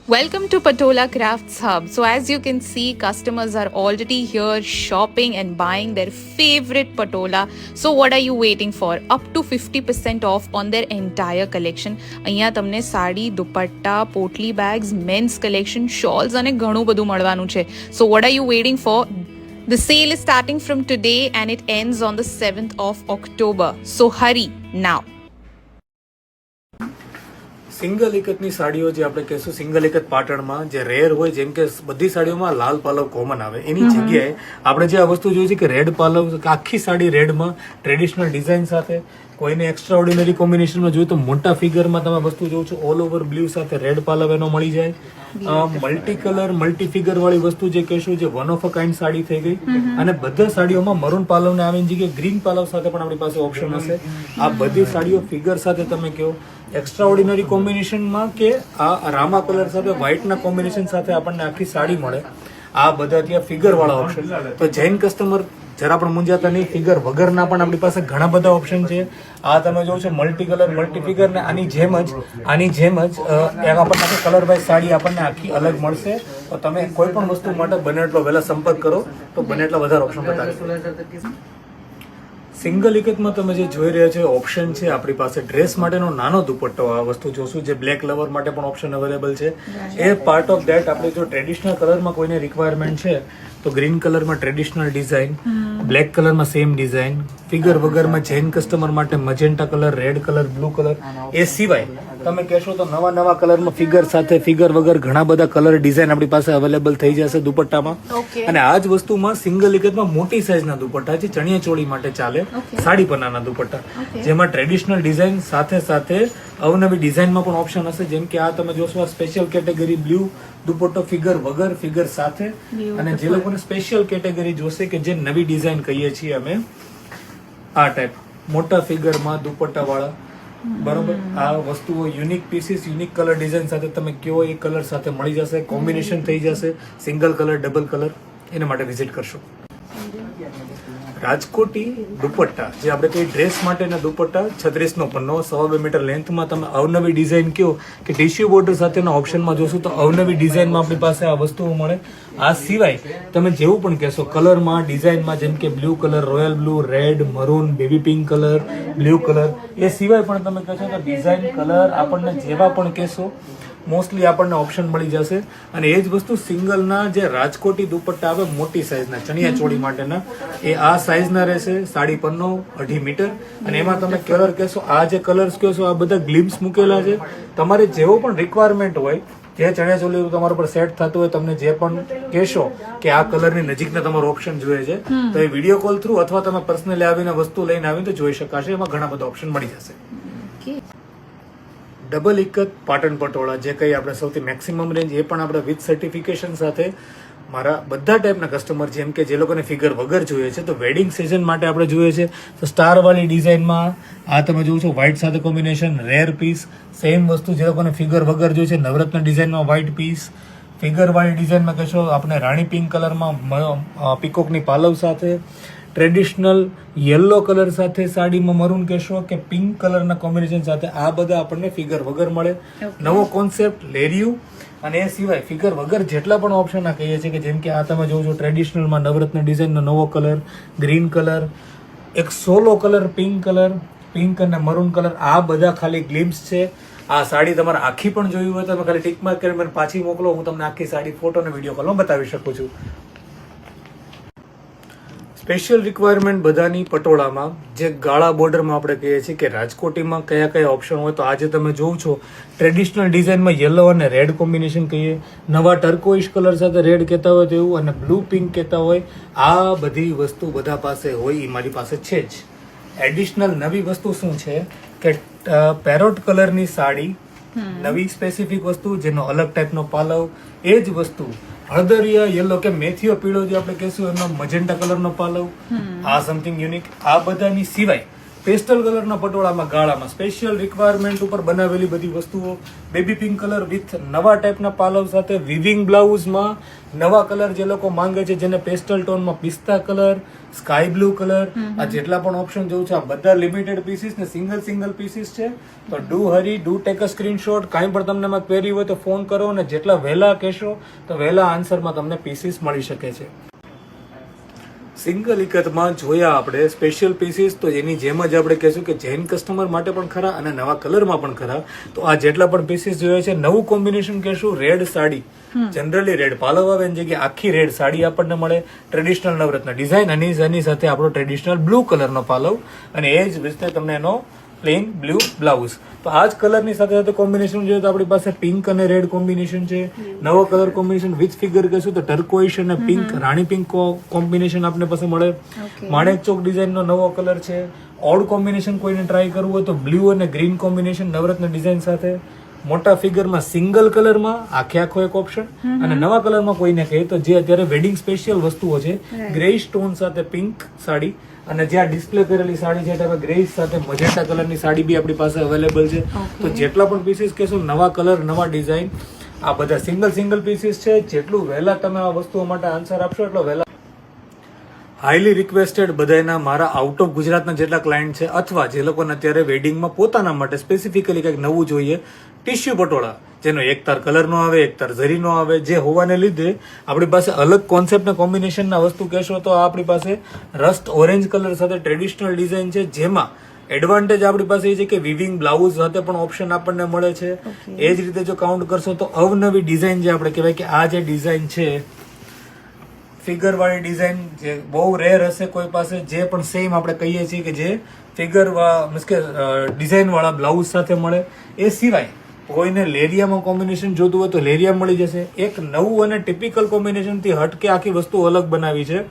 Welcome to Patola Crafts Hub. So as you can see, customers are already here shopping and buying their favorite patola. So what are you waiting for? Up to 50% off on their entire collection. અહીંયા તમને સાડી, દુપટ્ટા, પોટલી bags, men's collection, શોલ્સ અને ઘણું બધું મળવાનું છે. So what are you waiting for? The sale is starting from today and it ends on the 7th of October. So hurry now. Single એકતની સાડીઓ જે આપણે કહેશું સિંગલ એકત પાટણમાં જે રેર હોય જેમ કે બધી સાડીઓમાં લાલ પાલવ કોમન આવે એની જગ્યાએ આપણે જે આ વસ્તુ જોઈ છે કે રેડ પાલવ આખી સાડી રેડમાં ટ્રેડિશનલ ડિઝાઇન સાથે કોઈને એક્સ્ટ્રા ઓર્ડિનરી કોમ્બિનેશનમાં જોઈએ તો મોટા ફિગરમાં તમે વસ્તુ જોવો છો ઓલ ઓવર બ્લુ સાથે રેડ પાલવ એનો મળી જાય મલ્ટી કલર મલ્ટી ફિગર વાળી વસ્તુ જે કહેશું જે one of a kind sari થઈ ગઈ અને બધા સાડીઓમાં મરૂન પાલવને આવીને જગ્યાએ ગ્રીન પાલવ સાથે પણ આપણી પાસે ઓપ્શન હશે આ બધી સાડીઓ ફિગર સાથે તમે કહો એક્સ્ટ્રા ઓર્ડિનરી કોમ્બિનેશનમાં કે આ રામા કલર સાથે વ્હાઇટના કોમ્બિનેશન સાથે આપણને આખી સાડી મળે આ બધા ત્યાં ફિગર વાળા ઓપ્શન તો જૈન કસ્ટમર જરા પણ મૂંઝાતા નહીં ફિગર વગરના પણ આપણી પાસે ઘણા બધા ઓપ્શન છે આ તમે જોવો છો મલ્ટી કલર મલ્ટી ફિગર ને આની જેમ જ આપણને કલર વાઇઝ સાડી આપણને આખી અલગ મળશે તો તમે કોઈ પણ વસ્તુ માટે બને એટલો વહેલા સંપર્ક કરો તો બને એટલા વધારે ઓપ્શન બતાવે સિંગલ એકતમાં તમે જે જોઈ રહ્યા છો ઓપ્શન છે આપણી પાસે ડ્રેસ માટેનો નાનો દુપટ્ટો આ વસ્તુ જોશું જે બ્લેક લવર માટે પણ ઓપ્શન અવેલેબલ છે એ પાર્ટ ઓફ ધેટ આપણે જો ટ્રેડિશનલ કલરમાં કોઈને રિક્વાયરમેન્ટ છે તો ગ્રીન કલરમાં ટ્રેડિશનલ ડિઝાઇન બ્લેક કલરમાં સેમ ડિઝાઇન ફિગર વગરમાં જૈન કસ્ટમર માટે magenta colour red colour blue colour એ સિવાય તમે કહેશો તો નવા કલરમાં ફિગર સાથે ફિગર વગર ઘણા બધા કલર ડિઝાઇન આપણી પાસે અવેલેબલ થઈ જશે દુપટ્ટામાં અને આ જ વસ્તુમાં સિંગલ એકતમાં મોટી સાઈઝના દુપટ્ટા છે ચણિયા ચોળી માટે ચાલે સાડી પન્નાના દુપટ્ટા જેમાં ટ્રેડિશનલ ડિઝાઇન સાથે અવનવી ડિઝાઇનમાં પણ ઓપ્શન હશે જેમ કે આ તમે જોશો આ સ્પેશિયલ કેટેગરી બ્લુ દુપટ્ટો ફિગર વગર ફિગર સાથે અને જે લોકોને સ્પેશિયલ કેટેગરી જોશે કે જે નવી ડિઝાઇન કહીએ છીએ અમે આ ટાઈપ મોટા ફિગરમાં દુપટ્ટા વાળા બરોબર આ વસ્તુઓ unique pieces unique colour design સાથે તમે કયો એ કલર સાથે મળી જશે કોમ્બિનેશન થઈ જશે સિંગલ કલર ડબલ કલર એના માટે વિઝિટ કરશો રાજકોટી દુપટ્ટા જે આપણે કઈ ડ્રેસ માટેના દુપટ્ટા 36 નો પન્નો 2.5 મીટર લેન્થમાં તમે અવનવી ડિઝાઇન કયો કે ટિશ્યુ બોર્ડર સાથેના ઓપ્શનમાં જોશો તો અવનવી ડિઝાઇનમાં આપણી પાસે આ વસ્તુઓ મળે આ સિવાય તમે જેવું પણ કહેશો કલરમાં ડિઝાઇનમાં જેમ કે blue colour royal blue red maroon baby pink colour blue colour એ સિવાય પણ તમે કહેશો તો ડિઝાઇન કલર આપણને જેવા પણ કહેશો મોસ્ટલી આપણને ઓપ્શન મળી જશે અને એ જ વસ્તુ સિંગલના જે રાજકોટી દુપટ્ટા આવે મોટી સાઈઝના ચણિયા ચોળી માટેના એ આ સાઈઝના રહેશે 2.5 મીટર અને એમાં તમે કલર કહેશો આ જે કલર્સ કહેશો આ બધા ગ્લિમ્સ મૂકેલા છે તમારે જેવો પણ રિક્વાયરમેન્ટ હોય જે ચણિયા ચોળી તમારા પર સેટ થતું હોય તમને જે પણ કહેશો કે આ કલરની નજીકના તમારો ઓપ્શન જોઈએ છે તો એ વિડીયો કોલ થ્રુ અથવા તમે પર્સનલી આવીને વસ્તુ લઈને આવીને તો જોઈ શકાશે એમાં ઘણા બધા ઓપ્શન મળી જશે ડબલ એકત પાટણ પટોળા જે કંઈ આપણે સૌથી મેક્સિમમ રેન્જ એ પણ આપણે વિથ સર્ટિફિકેશન સાથે મારા બધા ટાઈપના કસ્ટમર જેમ કે જે લોકોને ફિગર વગર જોઈએ છે તો વેડિંગ સિઝન માટે આપણે જોઈએ છે તો સ્ટારવાળી ડિઝાઇનમાં આ તમે જોવો છો વ્હાઇટ સાથે કોમ્બિનેશન રેર પીસ સેમ વસ્તુ જે લોકોને ફિગર વગર જોઈએ છે નવરત્ન ડિઝાઇનમાં વ્હાઇટ પીસ ફિગરવાળી ડિઝાઇનમાં કહેશો આપણે રાણી પિંક કલરમાં પીકોકની પાલવ સાથે ટ્રેડિશનલ યલો કલર સાથે સાડીમાં મરૂન કહેશો કે પિંક કલરના કોમ્બિનેશન સાથે આ બધા આપણને ફિગર વગર મળે નવો કોન્સેપ્ટ લેરિયું અને એ સિવાય ફિગર વગર જેટલા પણ ઓપ્શન આ કહીએ છીએ કે જેમ કે આ તમે જોવો છો ટ્રેડિશનલમાં નવરત્ન ડિઝાઇનનો નવો કલર ગ્રીન કલર એક સોલો કલર પિંક અને મરૂન કલર આ બધા ખાલી ગ્લિમ્સ છે આ સાડી તમારે આખી પણ જોઈ હોય તો તમે ખાલી ટિક માર્ક કરીને મને પાછી મોકલો હું તમને આખી સાડી ફોટો અને વિડીયો કોલમાં બતાવી શકું છું સ્પેશિયલ રિક્વાયરમેન્ટ બધાની પટોળામાં જે ગાળા બોર્ડરમાં આપણે કહીએ છીએ કે રાજકોટીમાં કયા ઓપ્શન હોય તો આજે તમે જોવો છો ટ્રેડિશનલ ડિઝાઇનમાં યલો અને રેડ કોમ્બિનેશન કહીએ નવા ટર્કોઇશ કલર સાથે રેડ કહેતા હોય તેવું અને બ્લુ પિંક કહેતા હોય આ બધી વસ્તુ બધા પાસે હોય એ મારી પાસે છે જ એડિશનલ નવી વસ્તુ શું છે કે પેરોટ કલરની સાડી નવી સ્પેસિફિક વસ્તુ જેનો અલગ ટાઈપનો પાલવ એ જ વસ્તુ હળદરિયા યલો કે મેથીઓ પીળો જે આપણે કહેશું એનો મજેન્ટા કલરનો પાલવ આ સમથિંગ યુનિક આ બધાની સિવાય પેસ્ટલ કલરના પટોળામાં ગાળામાં સ્પેશિયલ રિક્વાયરમેન્ટ ઉપર બનાવેલી બધી વસ્તુઓ, બેબી પિંક કલર વિથ નવા ટાઈપના પાલવ સાથે વિવિંગ બ્લાઉઝમાં નવા કલર જે લોકો માંગે છે, જેને પેસ્ટલ ટોનમાં પિસ્તા કલર, સ્કાય બ્લુ કલર, આ જેટલા પણ ઓપ્શન જોઉં છે આ બધા લિમિટેડ પીસીસ ને સિંગલ પીસીસ છે. તો do hurry, do take a screenshot. કાંઈ પણ તમને એમાં ક્વેરી હોય તો ફોન કરો અને જેટલા વહેલા કહેશો તો વહેલા આન્સરમાં તમને પીસીસ મળી શકે છે. સિંગલ ઇકતમાં જોયા આપણે સ્પેશિયલ પીસીસ, તો એની જેમ જ આપણે કહેશું કે જૈન કસ્ટમર માટે પણ ખરા અને નવા કલરમાં પણ ખરા. તો આ જેટલા પણ પીસીસ જોયા છે, નવું કોમ્બિનેશન કહેશું રેડ સાડી. જનરલી રેડ પાલવ આવે એની જગ્યાએ આખી રેડ સાડી આપણને મળે, ટ્રેડિશનલ નવરત્ન ડિઝાઇન અને એની સાથે આપણો ટ્રેડિશનલ બ્લુ કલરનો પાલવ અને એ જ રીતે તમને એનો પ્લેન બ્લુ બ્લાઉઝ. તો આ જ કલરની સાથે સાથે કોમ્બિનેશન જોઈએ તો આપણી પાસે પિંક અને રેડ કોમ્બિનેશન છે. નવો કલર કોમ્બિનેશન વિથ ફિગર કહેશું તો ટર્કોઇશ અને પિંક, રાણી પિંક કોમ્બિનેશન આપને પાસે મળે. માણેક ચોક ડિઝાઇનનો નવો કલર છે. ઓડ કોમ્બિનેશન કોઈને ટ્રાય કરવું હોય તો બ્લુ અને ગ્રીન કોમ્બિનેશન નવરત્ન ડિઝાઇન સાથે. મોટા ફિગરમાં સિંગલ કલરમાં આખો એક ઓપ્શન અને નવા કલરમાં કોઈને કહે તો જે અત્યારે વેડિંગ સ્પેશિયલ વસ્તુઓ છે, ગ્રે સ્ટોન સાથે પિંક સાડી અને જ્યાં ડિસ્પ્લે કરેલી સાડી છે તમે ગ્રે સાથે મજેન્ટા કલરની સાડી બી આપણી પાસે અવેલેબલ છે. તો જેટલા પણ પીસીસ કહેશો નવા કલર નવા ડિઝાઇન, આ બધા સિંગલ પીસીસ છે. જેટલું વહેલા તમે આ વસ્તુઓ માટે આન્સર આપશો એટલો વહેલા. હાઈલી રિક્વેસ્ટેડ બધાના મારા આઉટ ઓફ ગુજરાતના જેટલા ક્લાયન્ટ છે અથવા જે લોકોને અત્યારે વેડિંગમાં પોતાના માટે સ્પેસિફિકલી કંઈક નવું જોઈએ, ટિશ્યુ પટોળા જેનો એક તાર કલર નો આવે, એક તાર ઝરી નો આવે, જે હોવાને લીધે આપણી પાસે અલગ કોન્સેપ્ટ અને કોમ્બિનેશનના વસ્તુ કહેશો તો આપણી પાસે રસ્ટ ઓરેન્જ કલર સાથે ટ્રેડિશનલ ડિઝાઇન છે, જેમાં એડવાન્ટેજ આપણી પાસે એ છે કે વિવિંગ બ્લાઉઝ સાથે પણ ઓપ્શન આપણને મળે છે. એ જ રીતે જો કાઉન્ટ કરશો તો અવનવી ડિઝાઇન જે આપણે કહેવાય કે આ જે ડિઝાઇન છે ફિગર વાળી ડિઝાઇન, જે બહુ રેર હશે કોઈ પાસે, જે પણ સેમ આપણે કહીએ છીએ કે જે ફિગર મીન્સ કે ડિઝાઇન વાળા બ્લાઉઝ સાથે મળે. એ સિવાય કોઈને લેરિયામાં કોમ્બિનેશન જોતું હોય તો લેરિયા મળી જશે. એક નવું અને ટિપિકલ કોમ્બિનેશનથી હટકે આખી વસ્તુ અલગ બનાવી છે.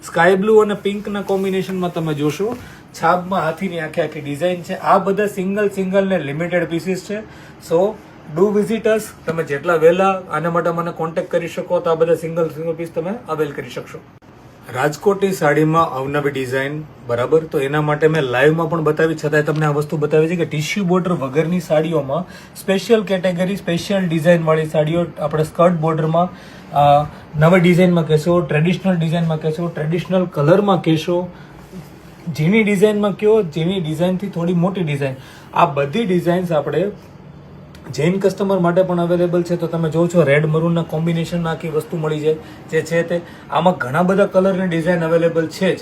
સ્કાય બ્લુ અને પિંકના કોમ્બિનેશનમાં તમે જોશો છાબમાં હાથીની આખી ડિઝાઇન છે. આ બધા સિંગલ ને લિમિટેડ પીસીસ છે. સો ડુ વિઝિટ અસ. તમે જેટલા વહેલા આના માટે મને કોન્ટેક્ટ કરી શકો તો આ બધા સિંગલ પીસ તમે અવેલ કરી શકશો. રાજકોટની સાડીમાં અવનવી ડિઝાઇન, બરાબર, તો એના માટે મેં લાઈવમાં પણ બતાવી, છતાંય તમને આ વસ્તુ બતાવી છે કે ટિશ્યુ બોર્ડર વગરની સાડીઓમાં સ્પેશિયલ કેટેગરી, સ્પેશિયલ ડિઝાઇન વાળી સાડીઓ આપણે સ્કર્ટ બોર્ડરમાં નવી ડિઝાઇનમાં કહેશો, ટ્રેડિશનલ ડિઝાઇનમાં કહેશો, ટ્રેડિશનલ કલરમાં કહેશો, જેની ડિઝાઇનમાં કયો, જેની ડિઝાઇનથી થોડી મોટી ડિઝાઇન, આ બધી ડિઝાઇન્સ આપણે જૈન કસ્ટમર માટે પણ અવેલેબલ છે. તો તમે જો છો રેડ મરૂનના કોમ્બિનેશનમાં આખી વસ્તુ મળી જાય જે છે તે. આમાં ઘણા બધા કલરની ડિઝાઇન અવેલેબલ છે જ.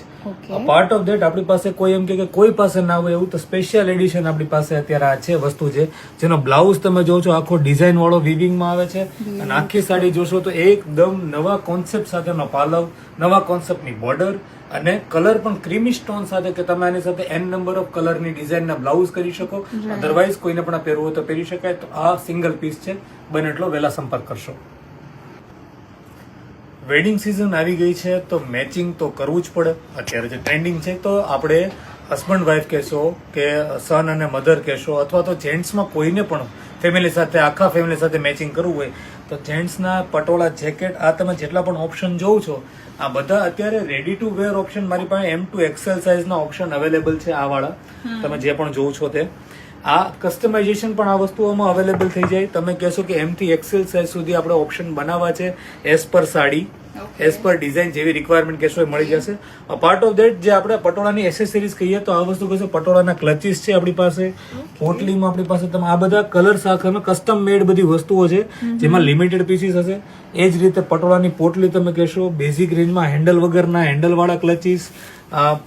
પાર્ટ ઓફ ધેટ આપણી પાસે કોઈ એમ કે કોઈ પાસે ના હોય એવું તો સ્પેશિયલ એડિશન આપણી પાસે અત્યારે આ છે વસ્તુ છે, જેનો બ્લાઉઝ તમે જો છો આખો ડિઝાઇન વાળો વિવિંગમાં આવે છે અને આખી સાડી જોશો તો એકદમ નવા કોન્સેપ્ટ સાથેનો પાલવ, નવા કોન્સેપ્ટની બોર્ડર અને કલર પણ ક્રીમી સ્ટોન સાથે કે તમે આની સાથે n નંબર ઓફ કલરની ડિઝાઇનના બ્લાઉઝ કરી શકો. અધરવાઇઝ કોઈને પણ પહેરવું હોય તો પહેરી શકાય. તો આ સિંગલ પીસ છે, બને એટલો વહેલા સંપર્ક કરશો. વેડિંગ સિઝન આવી ગઈ છે તો મેચિંગ તો કરવું જ પડે. અત્યારે જે ટ્રેન્ડિંગ છે તો આપણે હસબન્ડ વાઈફ કહેશો કે સન અને મધર કહેશો અથવા તો જેન્ટ્સમાં કોઈને પણ ફેમિલી સાથે, આખા ફેમિલી સાથે મેચિંગ કરવું હોય તો જેન્ટ્સના પટોળા, જેકેટ, આ તમે જેટલા પણ ઓપ્શન જોવો છો આ બધા અત્યારે રેડી ટુ વેર ઓપ્શન મારી પાસે M2 XL સાઇઝના ઓપ્શન અવેલેબલ છે. આ વાળા તમે જે પણ જોવો છો તે આ કસ્ટમાઇઝેશન પણ આ વસ્તુઓમાં અવેલેબલ થઈ જાય. તમે કહેશો કે M થી XL સાઇઝ સુધી આપણે ઓપ્શન બનાવવા છે as per sari, as per design, જેવી રિક્વાયરમેન્ટ કહેશો એ મળી જશે. પાર્ટ ઓફ ધેટ જે આપણે પટોળાની એસેસરીઝ કહીએ તો આ વસ્તુ કહેશો પટોળાના ક્લચીસ છે આપણી પાસે, પોટલીમાં આપણી પાસે તમે આ બધા કલર સાથે કસ્ટમ મેડ બધી વસ્તુઓ છે જેમાં લિમિટેડ પીસીસ હશે. એ જ રીતે પટોળાની પોટલી તમે કહેશો બેઝિક રેન્જમાં હેન્ડલ વગરના, હેન્ડલ વાળા ક્લચીસ,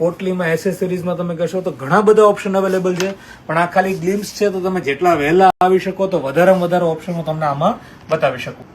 પોટલીમાં એસેસરીઝમાં તમે કહેશો તો ઘણા બધા ઓપ્શન અવેલેબલ છે. પણ આ ખાલી ગ્લિમ્સ છે, તો તમે જેટલા વહેલા આવી શકો તો વધારેમાં વધારે ઓપ્શનો તમને આમાં બતાવી શકું.